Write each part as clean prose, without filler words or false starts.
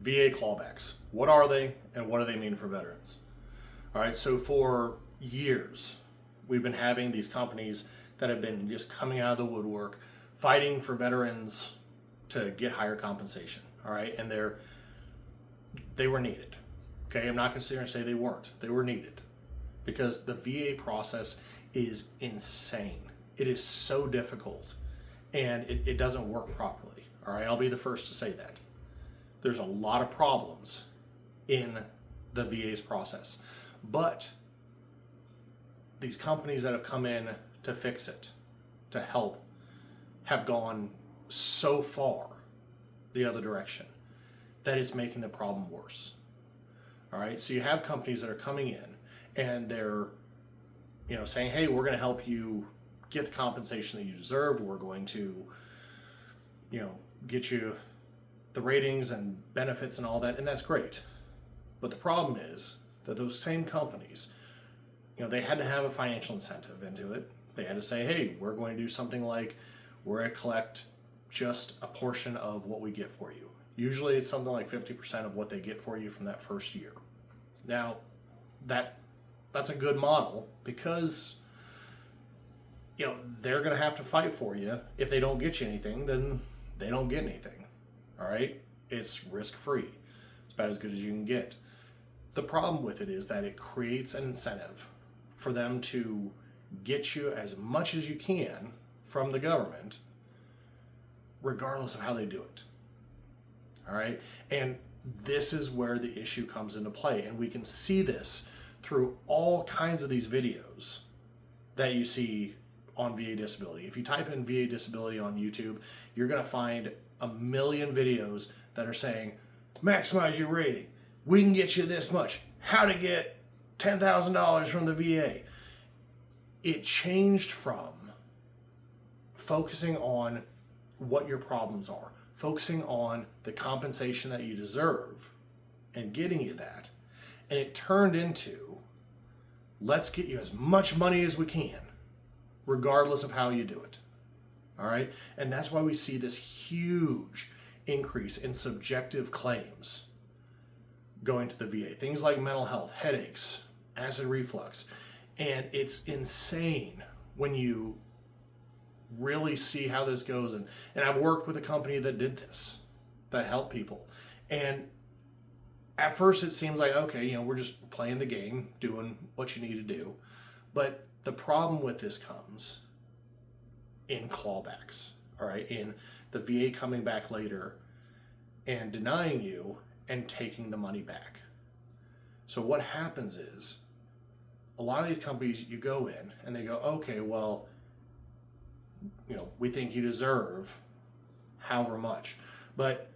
VA clawbacks. What are they and what do they mean for veterans? All right, so for years, we've been having these companies that have been just coming out of the woodwork, fighting for veterans to get higher compensation. All right, and they were needed. Okay, I'm not going to sit here and say they weren't. They were needed because the VA process is insane. It is so difficult and it doesn't work properly. All right, I'll be the first to say that. There's a lot of problems in the VA's process, but these companies that have come in to fix it, to help, have gone so far the other direction that it's making the problem worse. All right, so you have companies that are coming in and they're, saying, hey, we're going to help you get the compensation that you deserve. We're going to, get you the ratings and benefits and all that, and that's great. But the problem is that those same companies, they had to have a financial incentive into it. They had to say, hey, we're going to do something like we're going to collect just a portion of what we get for you. Usually it's something like 50% of what they get for you from that first year. Now, that's a good model because, they're going to have to fight for you. If they don't get you anything, then they don't get anything. All right? It's risk-free. It's about as good as you can get. The problem with it is that it creates an incentive for them to get you as much as you can from the government, regardless of how they do it. All right? And this is where the issue comes into play. And we can see this through all kinds of these videos that you see on VA disability. If you type in VA disability on YouTube, you're going to find a million videos that are saying, maximize your rating. We can get you this much. How to get $10,000 from the VA. It changed from focusing on what your problems are, focusing on the compensation that you deserve and getting you that. And it turned into, let's get you as much money as we can, regardless of how you do it. All right? And that's why we see this huge increase in subjective claims going to the VA. Things like mental health, headaches, acid reflux. And it's insane when you really see how this goes. And I've worked with a company that did this, that helped people. And at first it seems like, okay, we're just playing the game, doing what you need to do. But the problem with this comes in clawbacks, all right? In the VA coming back later and denying you and taking the money back. So what happens is, a lot of these companies, you go in and they go, okay, well, we think you deserve however much, but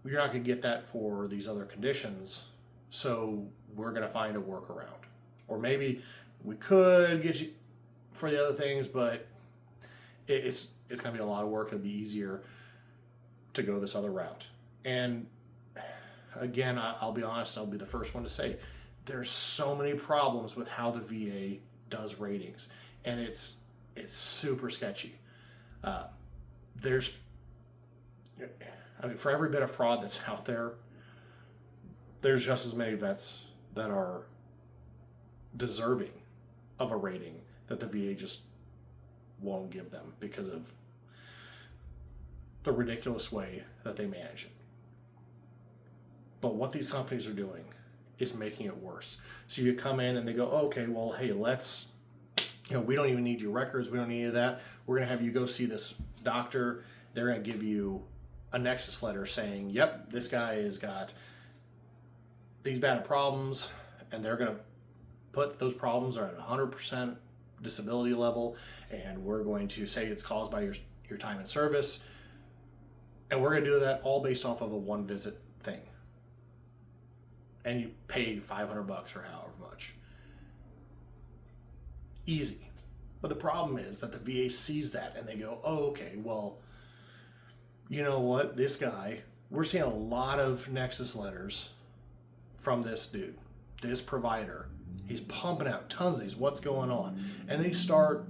you're not going to get that for these other conditions, so we're going to find a workaround. Or maybe we could get you for the other things, but it's going to be a lot of work. It'll be easier to go this other route. And again, I'll be honest, I'll be the first one to say, there's so many problems with how the VA does ratings, and it's super sketchy. For every bit of fraud that's out there, there's just as many vets that are deserving of a rating that the VA just won't give them because of the ridiculous way that they manage it. But what these companies are doing is making it worse. So you come in and they go, okay, well, hey, let's, we don't even need your records. We don't need any of that. We're going to have you go see this doctor. They're going to give you a nexus letter saying, yep, this guy has got these bad problems, and they're going to put those problems are at 100% disability level, and we're going to say it's caused by your time in service, and we're going to do that all based off of a one visit thing. And you pay $500 or however much. Easy. But the problem is that the VA sees that and they go, oh, okay, well, you know what? This guy, we're seeing a lot of nexus letters from this dude, this provider. He's pumping out tons of these. What's going on? And they start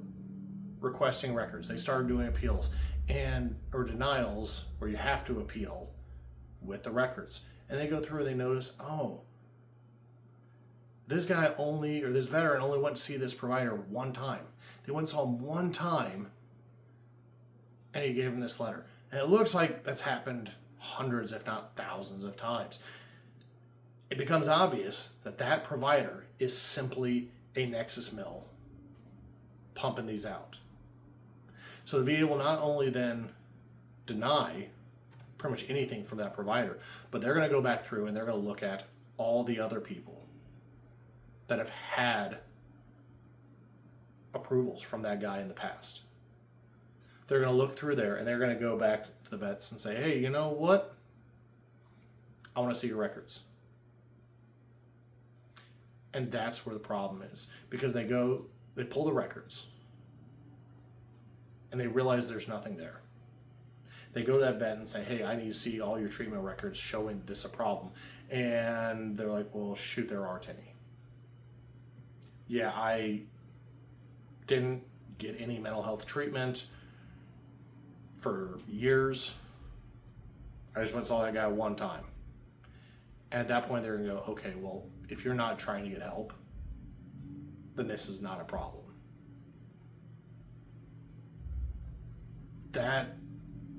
requesting records. They start doing appeals or denials where you have to appeal with the records. And they go through and they notice, oh, this guy only, or this veteran only went to see this provider one time. They went and saw him one time, and he gave him this letter. And it looks like that's happened hundreds, if not thousands of times. It becomes obvious that that provider is simply a Nexus mill pumping these out. So the VA will not only then deny pretty much anything from that provider, but they're going to go back through and they're going to look at all the other people that have had approvals from that guy in the past. They're going to look through there and they're going to go back to the vets and say, hey, you know what? I want to see your records. And that's where the problem is, because they pull the records and they realize there's nothing there. They go to that vet and say, hey, I need to see all your treatment records showing this a problem. And they're like, well, shoot, there aren't any. Yeah, I didn't get any mental health treatment for years. I just went and saw that guy one time. And at that point, they're going to go, okay, well, if you're not trying to get help, then this is not a problem. That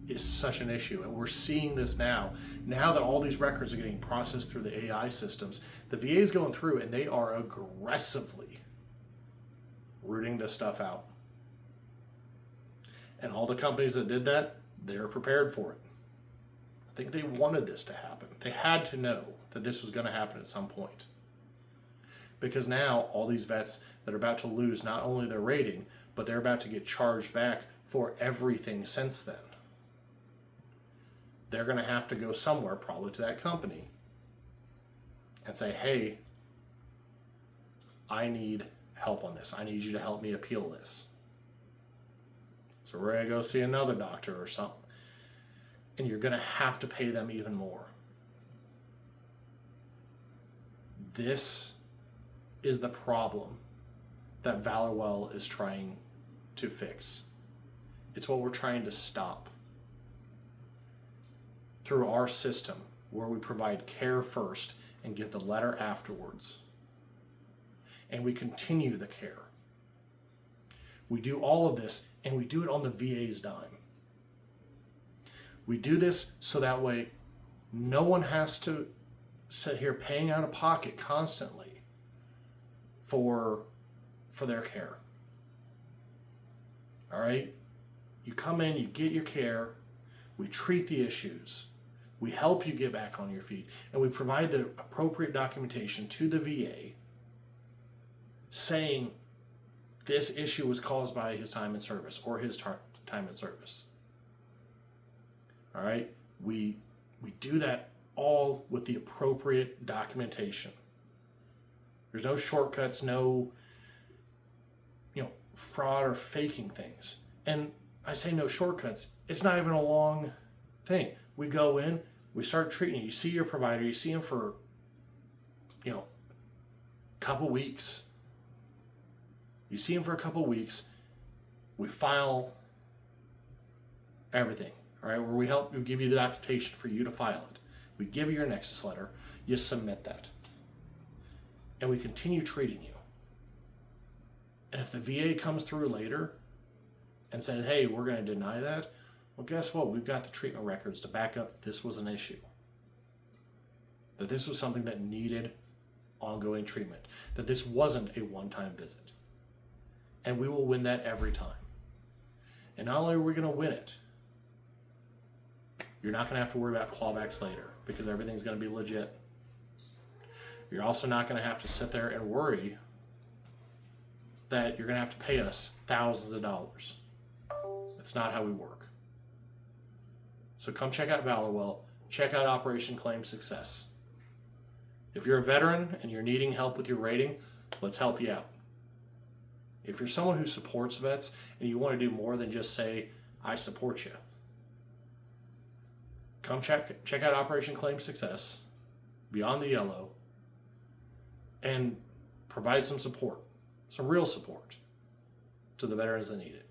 is such an issue, and we're seeing this now. Now that all these records are getting processed through the AI systems, the VA is going through and they are aggressively rooting this stuff out. And all the companies that did that, they're prepared for it. I think they wanted this to happen. They had to know that this was going to happen at some point. Because now all these vets that are about to lose not only their rating, but they're about to get charged back for everything since then. They're going to have to go somewhere, probably to that company, and say, hey, I need help on this. I need you to help me appeal this. So we're going to go see another doctor or something. And you're going to have to pay them even more. This is the problem that ValorWell is trying to fix. It's what we're trying to stop. Through our system, where we provide care first and give the letter afterwards. And we continue the care. We do all of this, and we do it on the VA's dime. We do this so that way no one has to sit here paying out of pocket constantly for their care. All right? You come in, you get your care, we treat the issues, we help you get back on your feet, and we provide the appropriate documentation to the VA saying this issue was caused by his time in service or his time in service. All right? We do that all with the appropriate documentation. There's no shortcuts, no fraud or faking things. And I say no shortcuts. It's not even a long thing. We go in, we start treating you. You see your provider, you see him for, a couple weeks. You see him for a couple weeks. We file everything, all right? Where we give you the documentation for you to file it. We give you your Nexus letter. You submit that. And we continue treating you. And if the VA comes through later and says, hey, we're going to deny that, well, guess what? We've got the treatment records to back up that this was an issue. That this was something that needed ongoing treatment. That this wasn't a one-time visit. And we will win that every time. And not only are we going to win it, you're not going to have to worry about clawbacks later because everything's going to be legit. You're also not going to have to sit there and worry that you're going to have to pay us thousands of dollars. That's not how we work. So come check out ValorWell. Check out Operation Claim Success. If you're a veteran and you're needing help with your rating, let's help you out. If you're someone who supports vets and you want to do more than just say, I support you, come check out Operation Claim Success, Beyond the Yellow, and provide some support, some real support to the veterans that need it.